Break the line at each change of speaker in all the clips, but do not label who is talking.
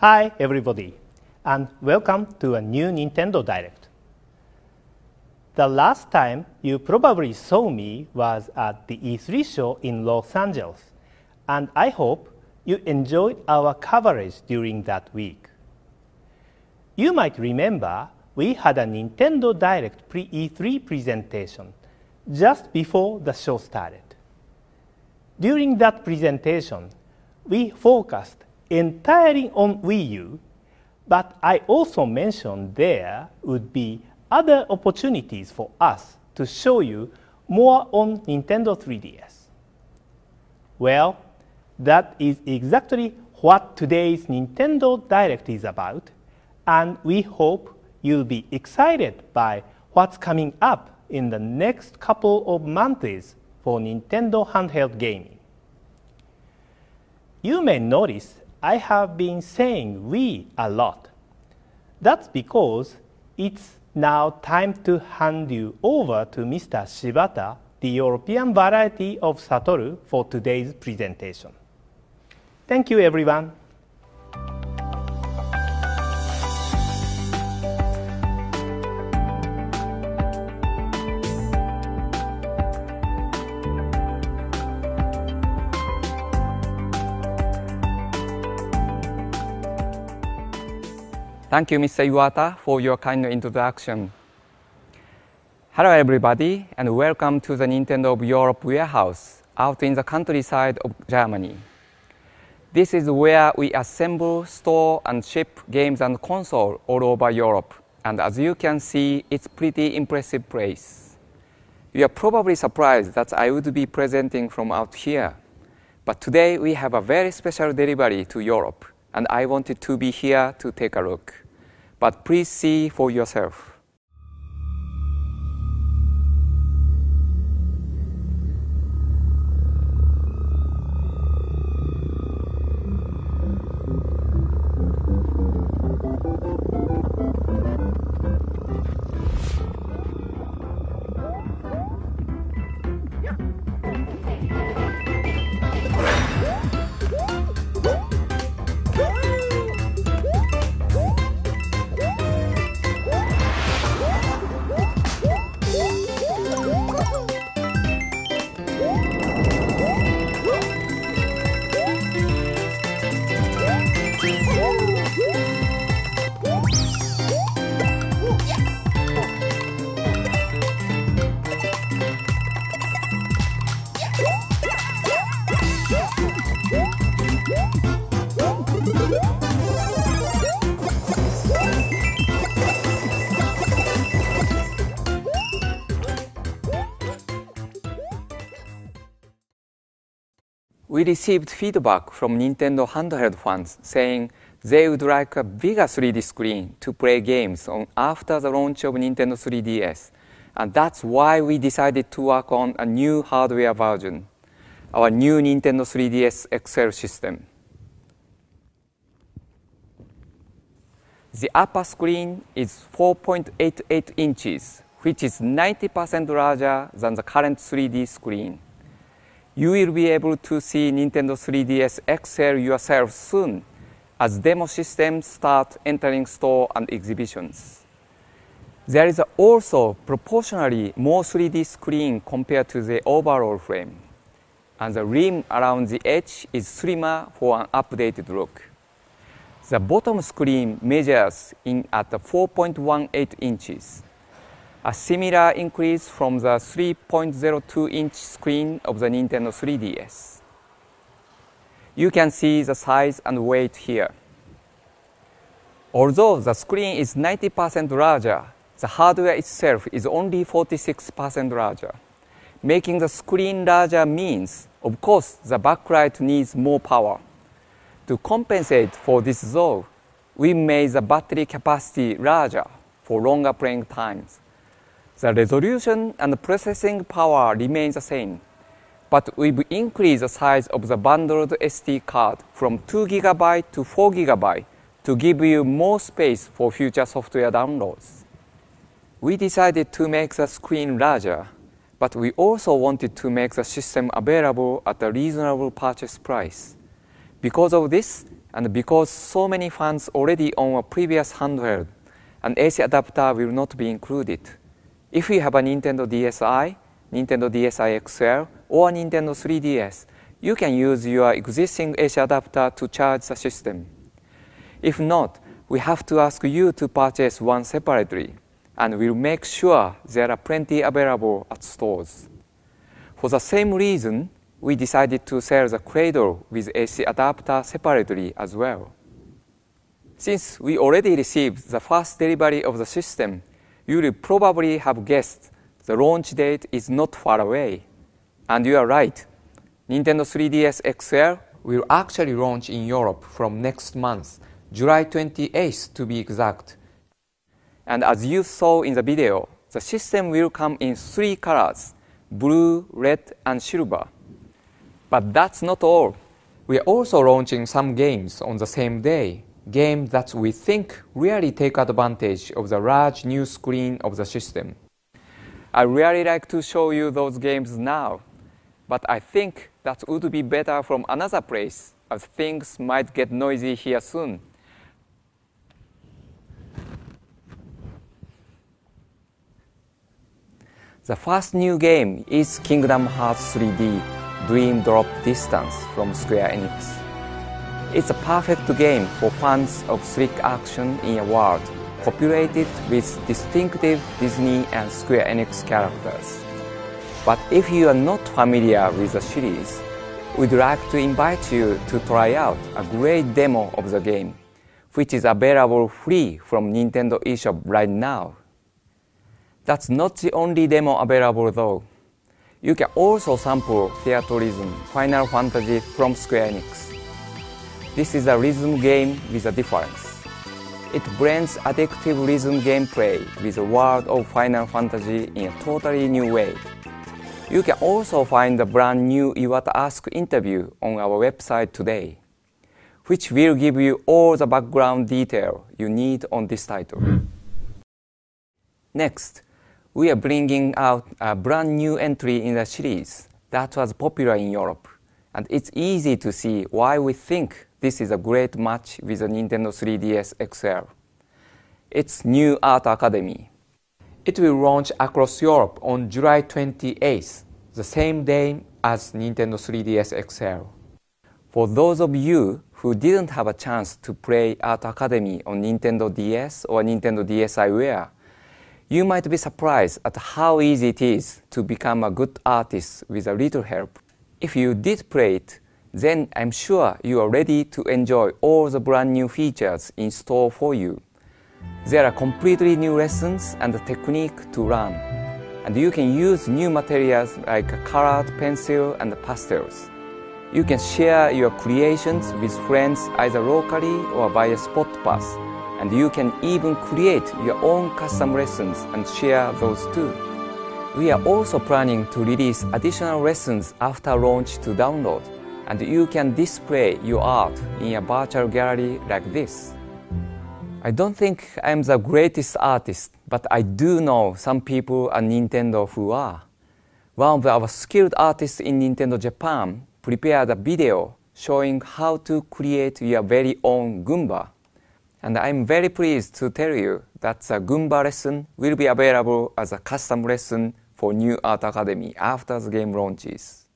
Hi everybody, and welcome to a new Nintendo Direct. The last time you probably saw me was at the E3 show in Los Angeles, and I hope you enjoyed our coverage during that week. You might remember we had a Nintendo Direct pre-E3 presentation just before the show started. During that presentation, we focused entirely on Wii U, but I also mentioned there would be other opportunities for us to show you more on Nintendo 3DS. Well, that is exactly what today's Nintendo Direct is about, and we hope you'll be excited by what's coming up in the next couple of months for Nintendo handheld gaming. You may notice I have been saying Wii a lot. That's because it's now time to hand you over to Mr. Shibata, the European variety of Satoru, for today's presentation. Thank you, everyone.
Thank you, Mr. Iwata, for your kind introduction. Hello, everybody, and welcome to the Nintendo of Europe warehouse out in the countryside of Germany. This is where we assemble, store, and ship games and consoles all over Europe. And as you can see, it's a pretty impressive place. You are probably surprised that I would be presenting from out here. But today, we have a very special delivery to Europe, and I wanted to be here to take a look. But please see for yourself. We received feedback from Nintendo handheld fans saying they would like a bigger 3D screen to play games on after the launch of Nintendo 3DS. And that's why we decided to work on a new hardware version, our new Nintendo 3DS XL system. The upper screen is 4.88 inches, which is 90% larger than the current 3D screen. You will be able to see Nintendo 3DS XL yourself soon as demo systems start entering store and exhibitions. There is also proportionally more 3D screen compared to the overall frame, and the rim around the edge is slimmer for an updated look. The bottom screen measures in at 4.18 inches. A similar increase from the 3.02-inch screen of the Nintendo 3DS. You can see the size and weight here. Although the screen is 90% larger, the hardware itself is only 46% larger. Making the screen larger means, of course, the backlight needs more power. To compensate for this though, we made the battery capacity larger for longer playing times. The resolution and processing power remains the same, but we've increased the size of the bundled SD card from 2 GB to 4 GB to give you more space for future software downloads. We decided to make the screen larger, but we also wanted to make the system available at a reasonable purchase price. Because of this, and because so many fans already own a previous handheld, an AC adapter will not be included. If you have a Nintendo DSi, Nintendo DSi XL, or Nintendo 3DS, you can use your existing AC adapter to charge the system. If not, we have to ask you to purchase one separately, and we'll make sure there are plenty available at stores. For the same reason, we decided to sell the Cradle with AC adapter separately as well. Since we already received the first delivery of the system, you will probably have guessed the launch date is not far away. And you are right. Nintendo 3DS XL will actually launch in Europe from next month, July 28th to be exact. And as you saw in the video, the system will come in 3 colors, blue, red, and silver. But that's not all. We are also launching some games on the same day, games that we think really take advantage of the large new screen of the system. I really like to show you those games now, but I think that would be better from another place, as things might get noisy here soon. The first new game is Kingdom Hearts 3D Dream Drop Distance from Square Enix. It's a perfect game for fans of slick action in a world populated with distinctive Disney and Square Enix characters. But if you are not familiar with the series, we'd like to invite you to try out a great demo of the game, which is available free from Nintendo eShop right now. That's not the only demo available though. You can also sample Theatrhythm Final Fantasy from Square Enix. This is a rhythm game with a difference. It blends addictive rhythm gameplay with the world of Final Fantasy in a totally new way. You can also find the brand new Iwata Ask interview on our website today, which will give you all the background detail you need on this title. Next, we are bringing out a brand new entry in the series that was popular in Europe, and it's easy to see why we think this is a great match with the Nintendo 3DS XL. It's New Art Academy. It will launch across Europe on July 28th, the same day as Nintendo 3DS XL. For those of you who didn't have a chance to play Art Academy on Nintendo DS or Nintendo DSiWare, you might be surprised at how easy it is to become a good artist with a little help. If you did play it, then I'm sure you are ready to enjoy all the brand new features in store for you. There are completely new lessons and a technique to learn, and you can use new materials like colored pencil and pastels. You can share your creations with friends either locally or via Spot Pass, and you can even create your own custom lessons and share those too. We are also planning to release additional lessons after launch to download, and you can display your art in a virtual gallery like this. I don't think I'm the greatest artist, but I do know some people at Nintendo who are. One of our skilled artists in Nintendo Japan prepared a video showing how to create your very own Goomba. And I'm very pleased to tell you that the Goomba lesson will be available as a custom lesson for New Art Academy after the game launches.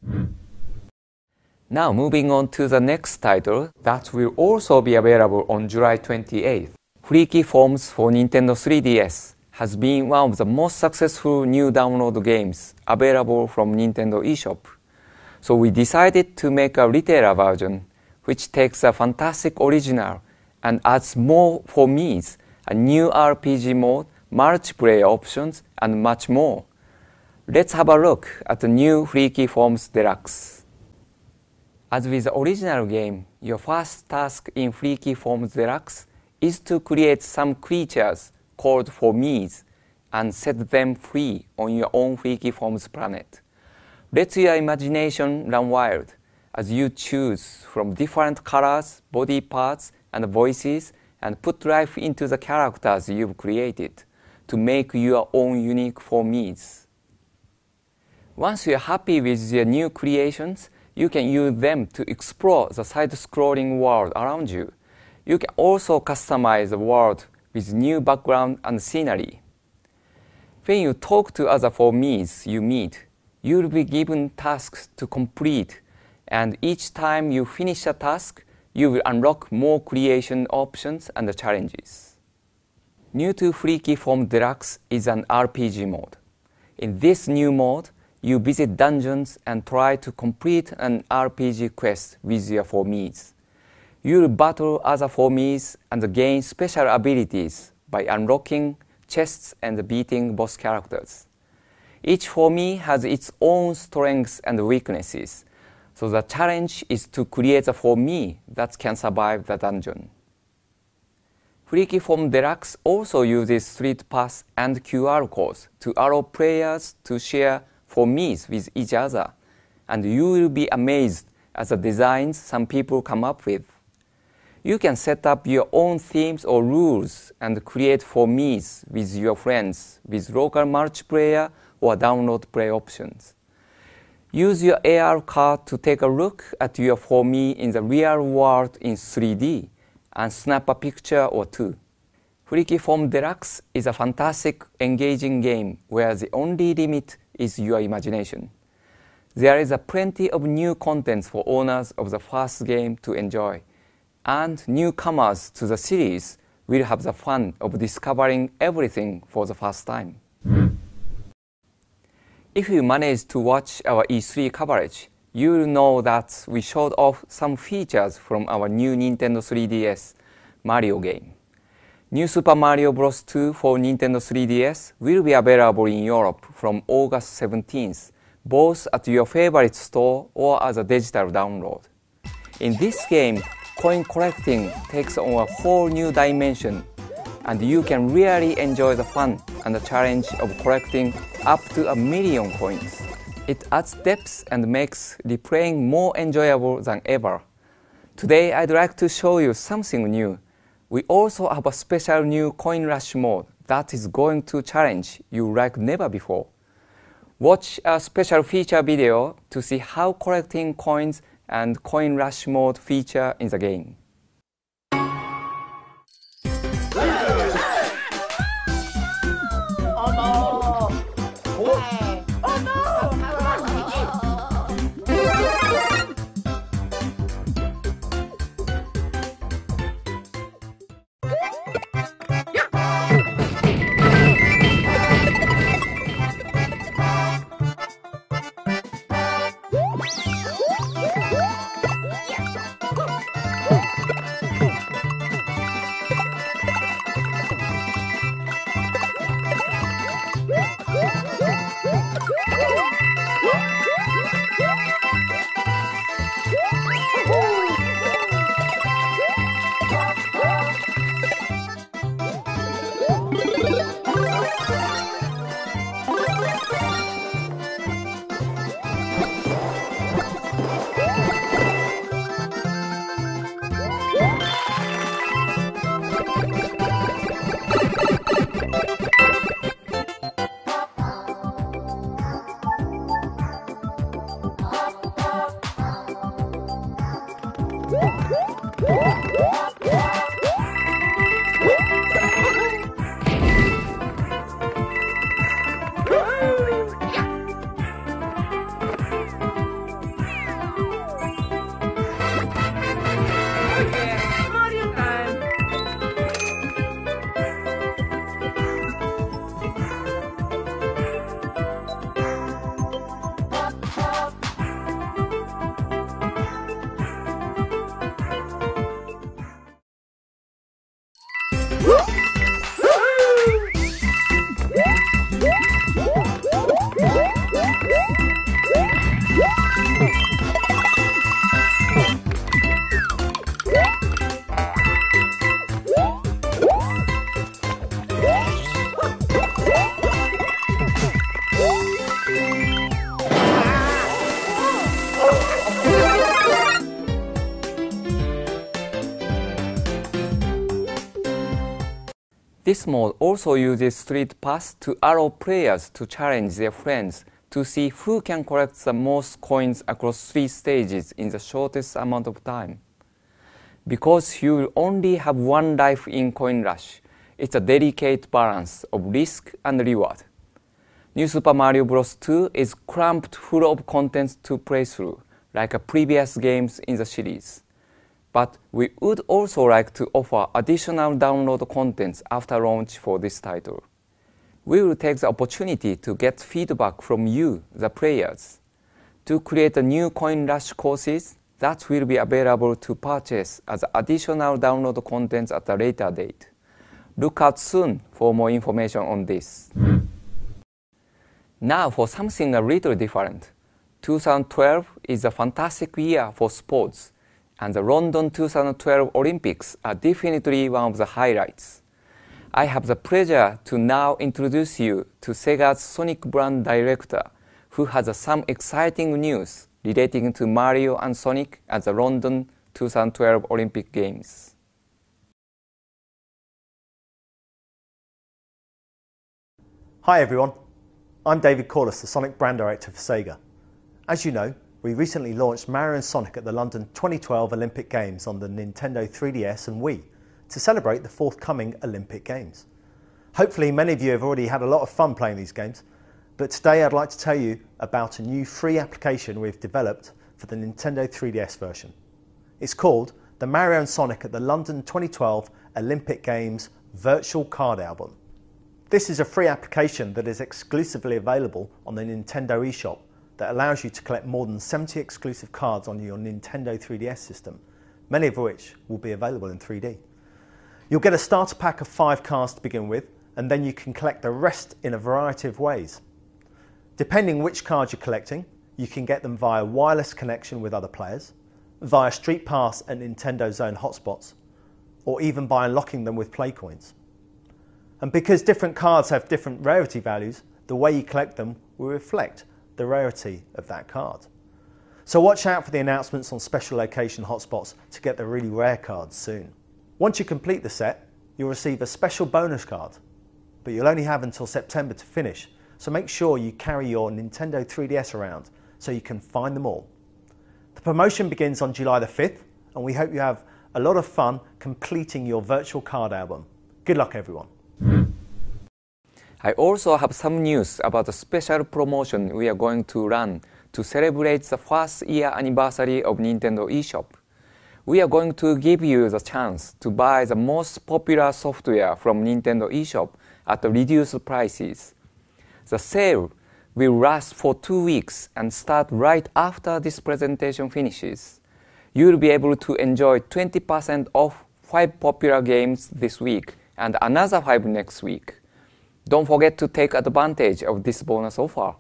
Now moving on to the next title that will also be available on July 28th. Freaky Forms for Nintendo 3DS has been one of the most successful new download games available from Nintendo eShop. So we decided to make a retailer version which takes a fantastic original and adds more for me's, a new RPG mode, multiplayer options, and much more. Let's have a look at the new Freaky Forms Deluxe. As with the original game, your first task in Freaky Forms Deluxe is to create some creatures called for me's and set them free on your own Freaky Forms planet. Let your imagination run wild as you choose from different colors, body parts, and voices, and put life into the characters you've created to make your own unique for me's. Once you're happy with your new creations, you can use them to explore the side-scrolling world around you. You can also customize the world with new background and scenery. When you talk to other For-Mes you meet, you will be given tasks to complete, and each time you finish a task, you will unlock more creation options and challenges. New to Freaky Form Deluxe is an RPG mode. In this new mode, you visit dungeons and try to complete an RPG quest with your For-Mes. You will battle other For-Mes and gain special abilities by unlocking chests and beating boss characters. Each For-Me has its own strengths and weaknesses, so the challenge is to create a For-Me that can survive the dungeon. Freaky Form Deluxe also uses Street Pass and QR codes to allow players to share For-Mes with each other, and you will be amazed at the designs some people come up with. You can set up your own themes or rules and create For-Mes with your friends with local multiplayer or download play options. Use your AR card to take a look at your For-Me in the real world in 3D and snap a picture or two. Freaky Form Deluxe is a fantastic, engaging game where the only limit is your imagination. There is plenty of new content for owners of the first game to enjoy, and newcomers to the series will have the fun of discovering everything for the first time. If you managed to watch our E3 coverage, you will know that we showed off some features from our new Nintendo 3DS Mario game. New Super Mario Bros. 2 for Nintendo 3DS will be available in Europe from August 17th, both at your favorite store or as a digital download. In this game, coin collecting takes on a whole new dimension, and you can really enjoy the fun and the challenge of collecting up to 1 million coins. It adds depth and makes replaying more enjoyable than ever. Today, I'd like to show you something new. We also have a special new Coin Rush mode that is going to challenge you like never before. Watch a special feature video to see how collecting coins and Coin Rush mode feature in the game. This mode also uses Street Pass to allow players to challenge their friends to see who can collect the most coins across 3 stages in the shortest amount of time. Because you will only have 1 life in Coin Rush, it's a delicate balance of risk and reward. New Super Mario Bros. 2 is crammed full of contents to play through, like previous games in the series. But we would also like to offer additional download contents after launch for this title. We will take the opportunity to get feedback from you, the players, to create a new Coin Rush courses that will be available to purchase as additional download contents at a later date. Look out soon for more information on this. Now for something a little different. 2012 is a fantastic year for sports, and the London 2012 Olympics are definitely one of the highlights. I have the pleasure to now introduce you to SEGA's Sonic brand director, who has some exciting news relating to Mario and Sonic at the London 2012 Olympic Games.
Hi everyone, I'm David Corless, the Sonic brand director for SEGA. As you know, we recently launched Mario and Sonic at the London 2012 Olympic Games on the Nintendo 3DS and Wii to celebrate the forthcoming Olympic Games. Hopefully many of you have already had a lot of fun playing these games, but today I'd like to tell you about a new free application we've developed for the Nintendo 3DS version. It's called the Mario and Sonic at the London 2012 Olympic Games Virtual Card Album. This is a free application that is exclusively available on the Nintendo eShop that allows you to collect more than 70 exclusive cards on your Nintendo 3DS system, many of which will be available in 3D. You'll get a starter pack of 5 cards to begin with, and then you can collect the rest in a variety of ways. Depending which cards you're collecting, you can get them via wireless connection with other players, via Street Pass and Nintendo Zone hotspots, or even by unlocking them with play coins. And because different cards have different rarity values, the way you collect them will reflect the rarity of that card. So watch out for the announcements on special location hotspots to get the really rare cards soon. Once you complete the set, you'll receive a special bonus card, but you'll only have until September to finish, so make sure you carry your Nintendo 3DS around so you can find them all. The promotion begins on July the 5th, and we hope you have a lot of fun completing your virtual card album. Good luck everyone.
I also have some news about a special promotion we are going to run to celebrate the 1st year anniversary of Nintendo eShop. We are going to give you the chance to buy the most popular software from Nintendo eShop at reduced prices. The sale will last for 2 weeks and start right after this presentation finishes. You will be able to enjoy 20% off 5 popular games this week and another 5 next week. Don't forget to take advantage of this bonus offer.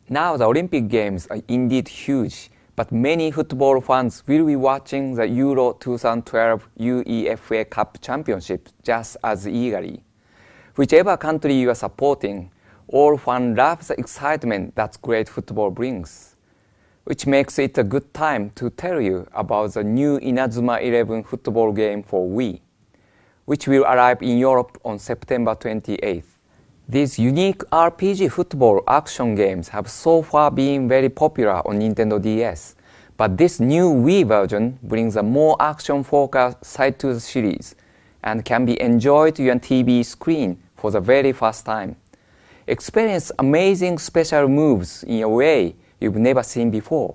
Now the Olympic Games are indeed huge, but many football fans will be watching the Euro 2012 UEFA Cup Championship just as eagerly. Whichever country you are supporting, all fans love the excitement that great football brings, which makes it a good time to tell you about the new Inazuma 11 football game for Wii, which will arrive in Europe on September 28th. These unique RPG football action games have so far been very popular on Nintendo DS, but this new Wii version brings a more action-focused side to the series and can be enjoyed on your TV screen for the very first time. Experience amazing special moves in a way you've never seen before.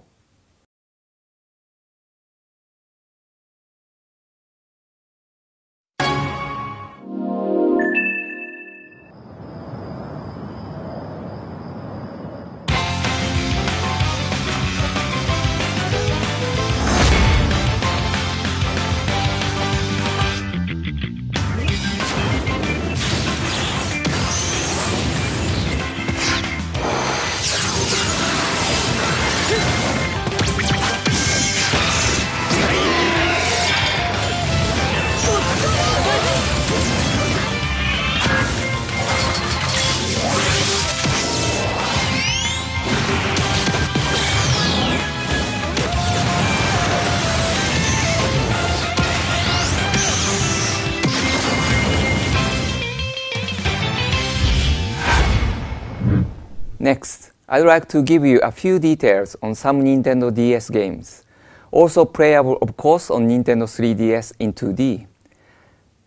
I'd like to give you a few details on some Nintendo DS games, also playable of course on Nintendo 3DS in 2D.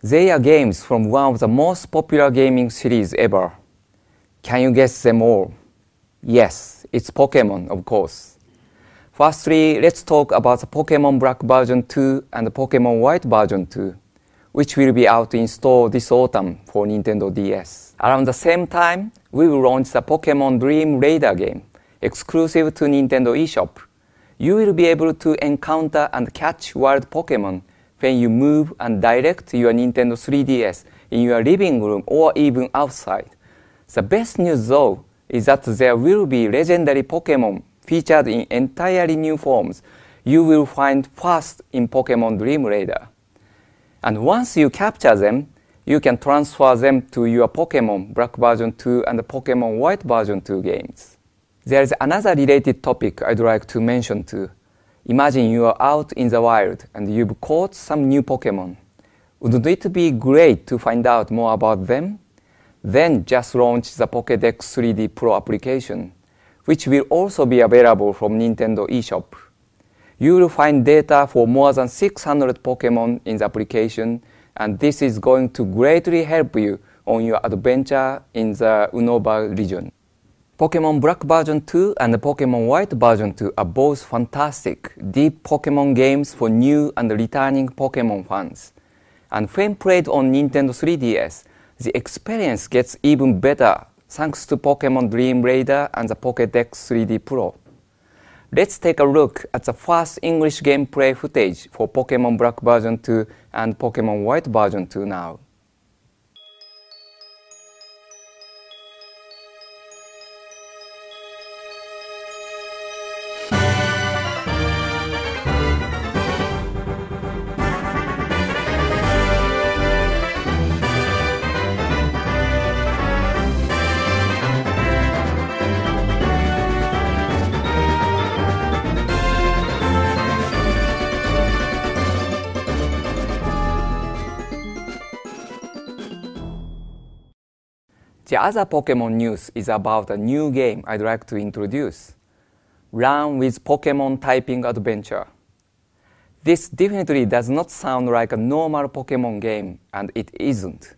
They are games from one of the most popular gaming series ever. Can you guess them all? Yes, it's Pokemon, of course. Firstly, let's talk about the Pokemon Black version 2 and the Pokemon White version 2, which will be out in store this autumn for Nintendo DS. Around the same time, we will launch the Pokemon Dream Radar game, exclusive to Nintendo eShop. You will be able to encounter and catch wild Pokemon when you move and direct your Nintendo 3DS in your living room or even outside. The best news though is that there will be legendary Pokemon featured in entirely new forms you will find first in Pokemon Dream Radar. And once you capture them, you can transfer them to your Pokemon Black version 2 and the Pokemon White version 2 games. There is another related topic I'd like to mention too. Imagine you are out in the wild and you've caught some new Pokemon. Wouldn't it be great to find out more about them? Then just launch the Pokédex 3D Pro application, which will also be available from Nintendo eShop. You will find data for more than 600 Pokemon in the application, and this is going to greatly help you on your adventure in the Unova region. Pokemon Black version 2 and Pokemon White version 2 are both fantastic, deep Pokemon games for new and returning Pokemon fans. And when played on Nintendo 3DS, the experience gets even better thanks to Pokemon Dream Radar and the Pokédex 3D Pro. Let's take a look at the first English gameplay footage for Pokemon Black version 2 and Pokemon White version 2 now. The other Pokemon news is about a new game I'd like to introduce. Run with Pokemon Typing Adventure. This definitely does not sound like a normal Pokemon game, and it isn't.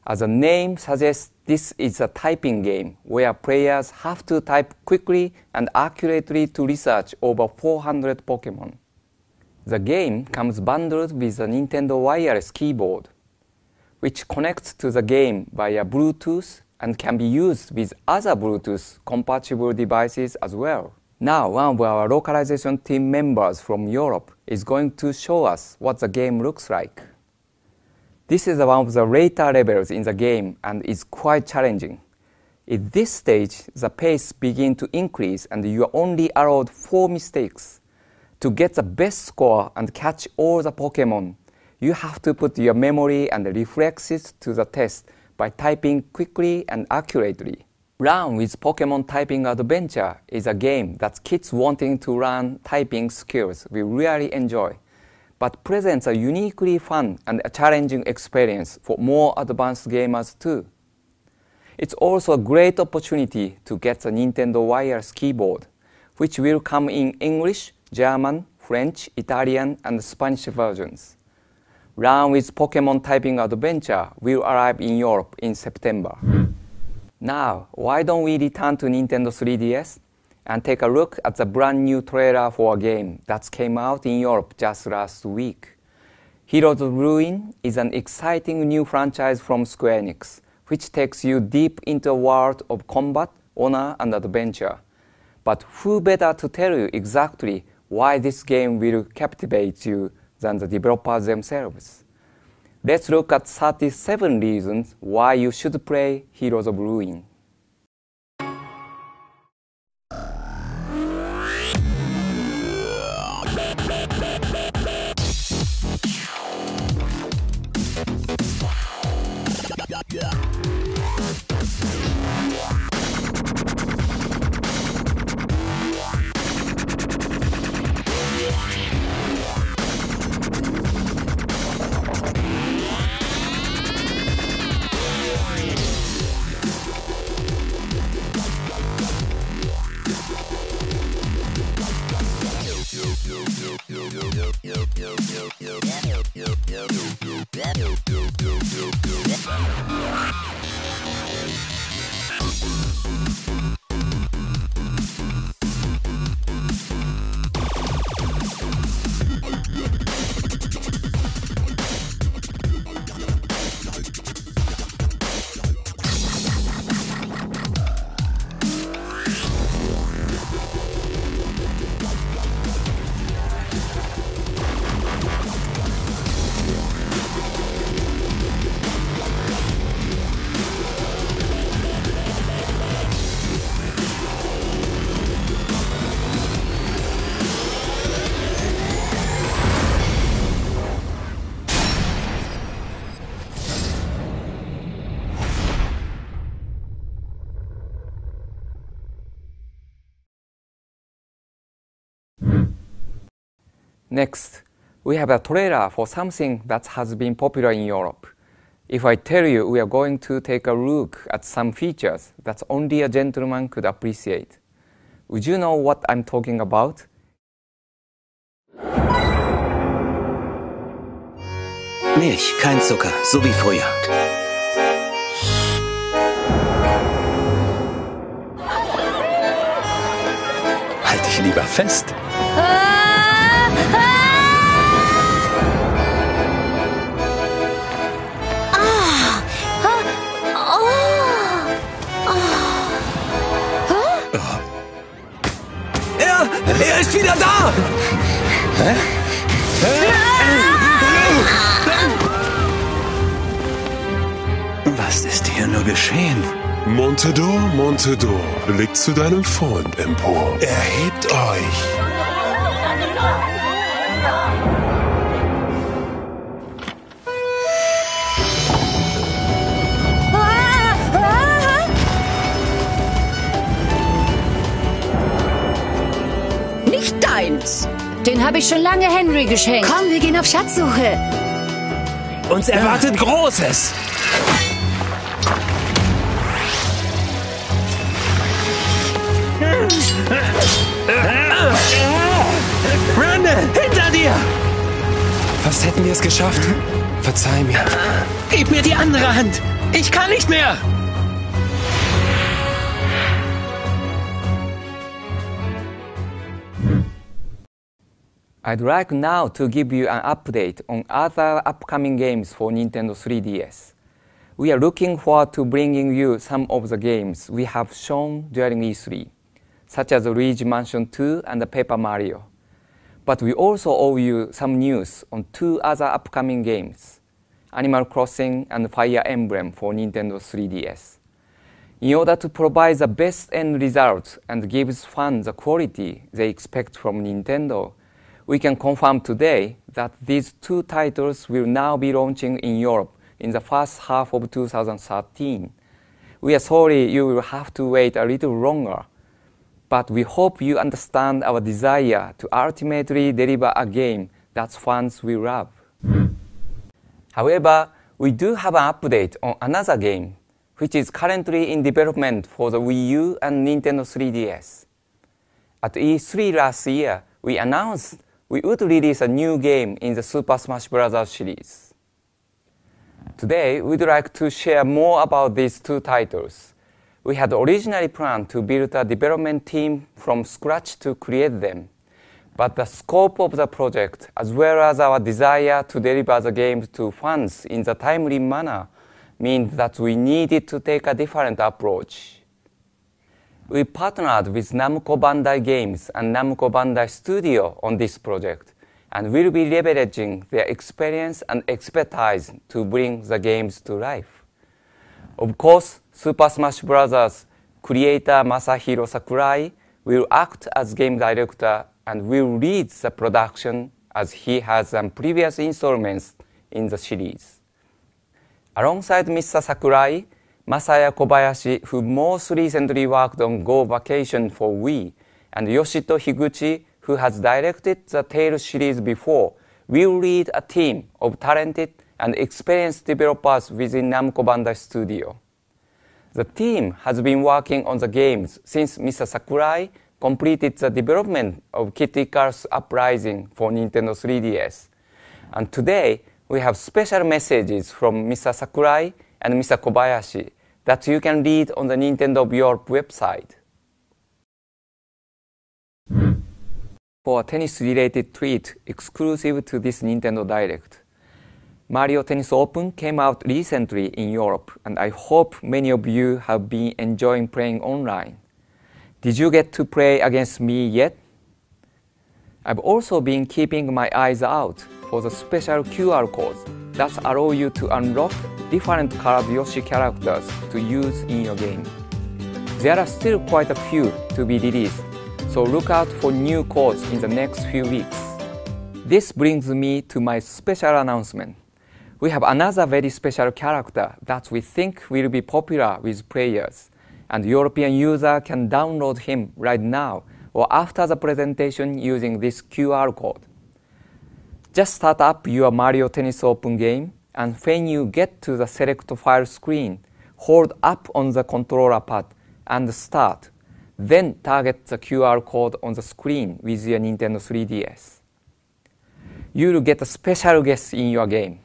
As the name suggests, this is a typing game where players have to type quickly and accurately to research over 400 Pokemon. The game comes bundled with a Nintendo wireless keyboard, which connects to the game via Bluetooth and can be used with other Bluetooth-compatible devices as well. Now, one of our localization team members from Europe is going to show us what the game looks like. This is one of the later levels in the game and is quite challenging. At this stage, the pace begins to increase and you are only allowed 4 mistakes. To get the best score and catch all the Pokemon, you have to put your memory and reflexes to the test by typing quickly and accurately. Run with Pokemon Typing Adventure is a game that kids wanting to learn typing skills will really enjoy, but presents a uniquely fun and a challenging experience for more advanced gamers too. It's also a great opportunity to get the Nintendo wireless keyboard, which will come in English, German, French, Italian, and Spanish versions. Run with Pokemon Typing Adventure will arrive in Europe in September. Now, why don't we return to Nintendo 3DS and take a look at the brand new trailer for a game that came out in Europe just last week. Heroes of Ruin is an exciting new franchise from Square Enix, which takes you deep into a world of combat, honor, and adventure. But who better to tell you exactly why this game will captivate you than the developers themselves? Let's look at 37 reasons why you should play Heroes of Ruin. Next, we have a trailer for something that has been popular in Europe. If I tell you we are going to take a look at some features that only a gentleman could appreciate, would you know what I'm talking about?
Milch, kein Zucker, so wie früher. Halt dich lieber fest. Er ist wieder da! Hä? Was ist hier nur geschehen?
Montedor, Montedor, blickt zu deinem Freund empor. Erhebt euch!
Nicht deins. Den habe ich schon lange Henry geschenkt. Komm, wir gehen auf Schatzsuche.
Uns erwartet Großes! Brandon, hinter dir!
Fast hätten wir es geschafft. Verzeih mir.
Gib mir die andere Hand! Ich kann nicht mehr!
I'd like now to give you an update on other upcoming games for Nintendo 3DS. We are looking forward to bringing you some of the games we have shown during E3, such as Luigi Mansion 2 and Paper Mario. But we also owe you some news on two other upcoming games, Animal Crossing and Fire Emblem for Nintendo 3DS. In order to provide the best end result and give fans the quality they expect from Nintendo, we can confirm today that these two titles will now be launching in Europe in the first half of 2013. We are sorry you will have to wait a little longer, but we hope you understand our desire to ultimately deliver a game that fans will love. However, we do have an update on another game, which is currently in development for the Wii U and Nintendo 3DS. At E3 last year, we announced we would release a new game in the Super Smash Bros. Series. Today, we'd like to share more about these two titles. We had originally planned to build a development team from scratch to create them, but the scope of the project, as well as our desire to deliver the games to fans in a timely manner, meant that we needed to take a different approach. We partnered with Namco Bandai Games and Namco Bandai Studio on this project, and will be leveraging their experience and expertise to bring the games to life. Of course, Super Smash Bros. Creator Masahiro Sakurai will act as game director and will lead the production as he has done previous installments in the series. Alongside Mr. Sakurai, Masaya Kobayashi, who most recently worked on Go Vacation for Wii, and Yoshito Higuchi, who has directed the Tales series before, will lead a team of talented and experienced developers within Namco Bandai Studio. The team has been working on the games since Mr. Sakurai completed the development of Kid Icarus Uprising for Nintendo 3DS. And today, we have special messages from Mr. Sakurai and Mr. Kobayashi that you can read on the Nintendo of Europe website. For a tennis-related treat exclusive to this Nintendo Direct, Mario Tennis Open came out recently in Europe, and I hope many of you have been enjoying playing online. Did you get to play against me yet? I've also been keeping my eyes out for the special QR codes that allow you to unlock different colored Yoshi characters to use in your game. There are still quite a few to be released, so look out for new codes in the next few weeks. This brings me to my special announcement. We have another very special character that we think will be popular with players, and European users can download him right now or after the presentation using this QR code. Just start up your Mario Tennis Open game, and when you get to the select file screen, hold up on the controller pad and start. Then target the QR code on the screen with your Nintendo 3DS. You'll get a special guest in your game.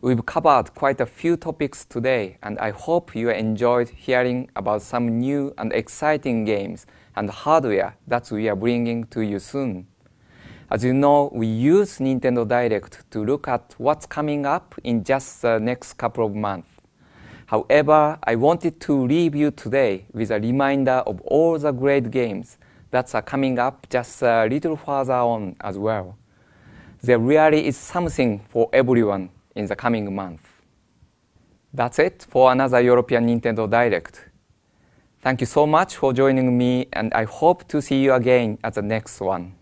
We've covered quite a few topics today, and I hope you enjoyed hearing about some new and exciting games and hardware that we are bringing to you soon. As you know, we use Nintendo Direct to look at what's coming up in just the next couple of months. However, I wanted to leave you today with a reminder of all the great games that are coming up just a little further on as well. There really is something for everyone in the coming month. That's it for another European Nintendo Direct. Thank you so much for joining me, and I hope to see you again at the next one.